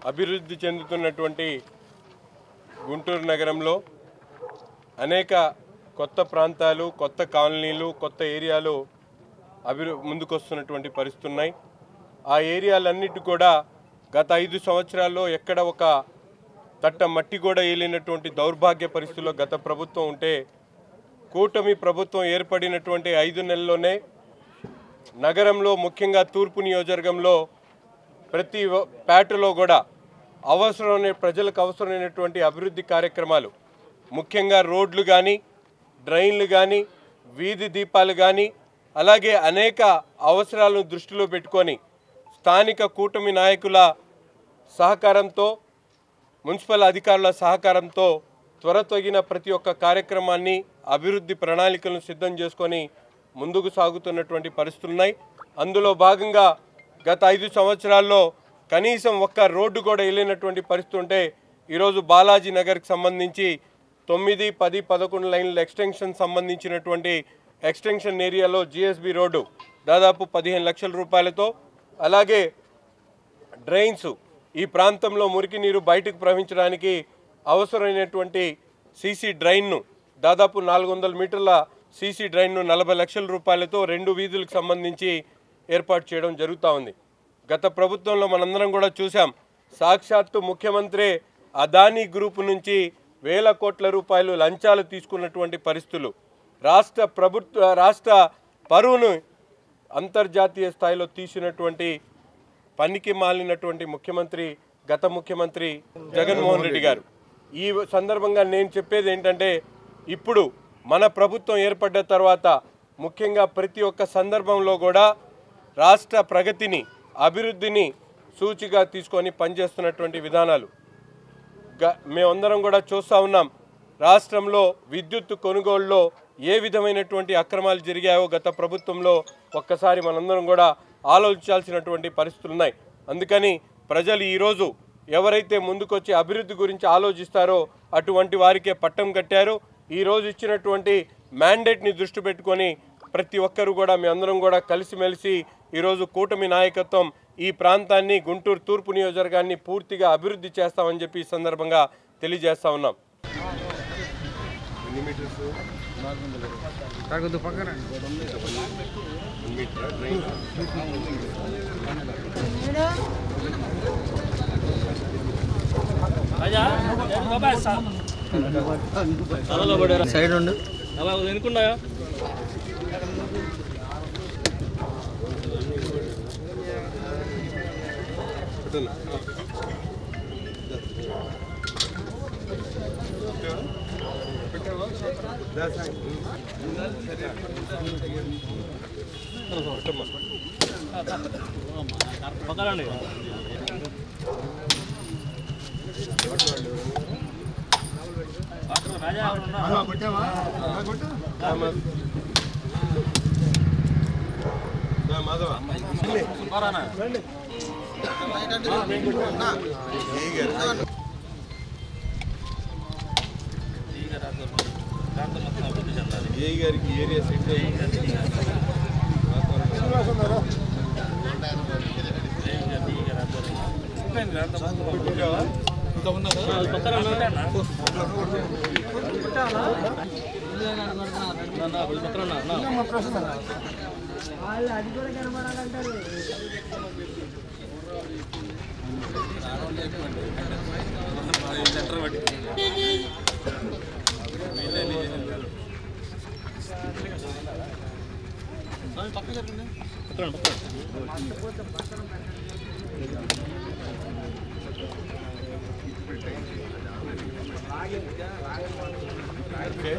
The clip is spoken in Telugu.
అభివృద్ధి చెందుతున్నటువంటి గుంటూరు నగరంలో అనేక కొత్త ప్రాంతాలు, కొత్త కాలనీలు, కొత్త ఏరియాలు ముందుకొస్తున్నటువంటి పరిస్థితులు ఉన్నాయి. ఆ ఏరియాలన్నిటి కూడా గత 5 సంవత్సరాల్లో ఎక్కడ ఒక తట్ట మట్టి కూడా ఏలినటువంటి దౌర్భాగ్య పరిస్థితుల్లో గత ప్రభుత్వం ఉంటే, కూటమి ప్రభుత్వం ఏర్పడినటువంటి 5 నెలల్లోనే నగరంలో ముఖ్యంగా తూర్పు నియోజకవర్గంలో ప్రతి పేటలో కూడా ప్రజలకు అవసరమైనటువంటి అభివృద్ధి కార్యక్రమాలు, ముఖ్యంగా రోడ్లు కానీ, డ్రైన్లు కానీ, వీధి దీపాలు కానీ, అలాగే అనేక అవసరాలను దృష్టిలో పెట్టుకొని స్థానిక కూటమి నాయకుల సహకారంతో, మున్సిపల్ అధికారుల సహకారంతో త్వరతగిన ప్రతి ఒక్క కార్యక్రమాన్ని, అభివృద్ధి ప్రణాళికలను సిద్ధం చేసుకొని ముందుకు సాగుతున్నటువంటి పరిస్థితులు ఉన్నాయి. అందులో భాగంగా గత 5 సంవత్సరాల్లో కనీసం ఒక్క రోడ్డు కూడా వెళ్ళినటువంటి పరిస్థితి ఉంటే, ఈరోజు బాలాజీ నగర్కి సంబంధించి 9, 10, 11 లైన్ల ఎక్స్టెన్షన్ సంబంధించినటువంటి ఎక్స్టెన్షన్ ఏరియాలో జిఎస్బి రోడ్డు దాదాపు 15 లక్షల రూపాయలతో, అలాగే డ్రైన్స్ ఈ ప్రాంతంలో మురికి నీరు బయటకు ప్రవహించడానికి అవసరమైనటువంటి సీసీ డ్రైన్ను దాదాపు 400 మీటర్ల సీసీ డ్రైన్ను 40 లక్షల రూపాయలతో 2 వీధులకు సంబంధించి ఏర్పాటు చేయడం జరుగుతూ ఉంది. గత ప్రభుత్వంలో మనందరం కూడా చూసాం, సాక్షాత్తు ముఖ్యమంత్రి అదానీ గ్రూప్ నుంచి వేల కోట్ల రూపాయలు లంచాలు తీసుకున్నటువంటి పరిస్థితులు, రాష్ట్ర పరువును అంతర్జాతీయ స్థాయిలో తీసినటువంటి పనికి మాలినటువంటి ముఖ్యమంత్రి గత ముఖ్యమంత్రి జగన్మోహన్ రెడ్డి గారు. ఈ సందర్భంగా నేను చెప్పేది ఏంటంటే, ఇప్పుడు మన ప్రభుత్వం ఏర్పడ్డ తర్వాత ముఖ్యంగా ప్రతి ఒక్క సందర్భంలో కూడా రాష్ట్ర ప్రగతిని, అభివృద్ధిని సూచిగా తీసుకొని పనిచేస్తున్నటువంటి విధానాలు మేమందరం కూడా చూస్తూ ఉన్నాం. రాష్ట్రంలో విద్యుత్ కొనుగోలులో ఏ విధమైనటువంటి అక్రమాలు జరిగాయో గత ప్రభుత్వంలో ఒక్కసారి మనందరం కూడా ఆలోచించాల్సినటువంటి పరిస్థితులు ఉన్నాయి. అందుకని ప్రజలు ఈరోజు ఎవరైతే ముందుకొచ్చి అభివృద్ధి గురించి ఆలోచిస్తారో అటువంటి వారికే పట్టం కట్టారు. ఈరోజు ఇచ్చినటువంటి మ్యాండేట్ని దృష్టి పెట్టుకొని ప్రతి ఒక్కరు కూడా మీ అందరం కూడా కలిసిమెలిసి ఈరోజు కూటమి నాయకత్వం ఈ ప్రాంతాన్ని, గుంటూరు తూర్పు నియోజకవర్గాన్ని పూర్తిగా అభివృద్ధి చేస్తామని చెప్పి ఈ సందర్భంగా తెలియజేస్తా ఉన్నాం. సైడ్ ఉండు ఎనుకున్నాయా పక్కనండి ఏ గారికి ఏరియా సెట్ అది కూడా కనబడాలంటారు. ఓకే.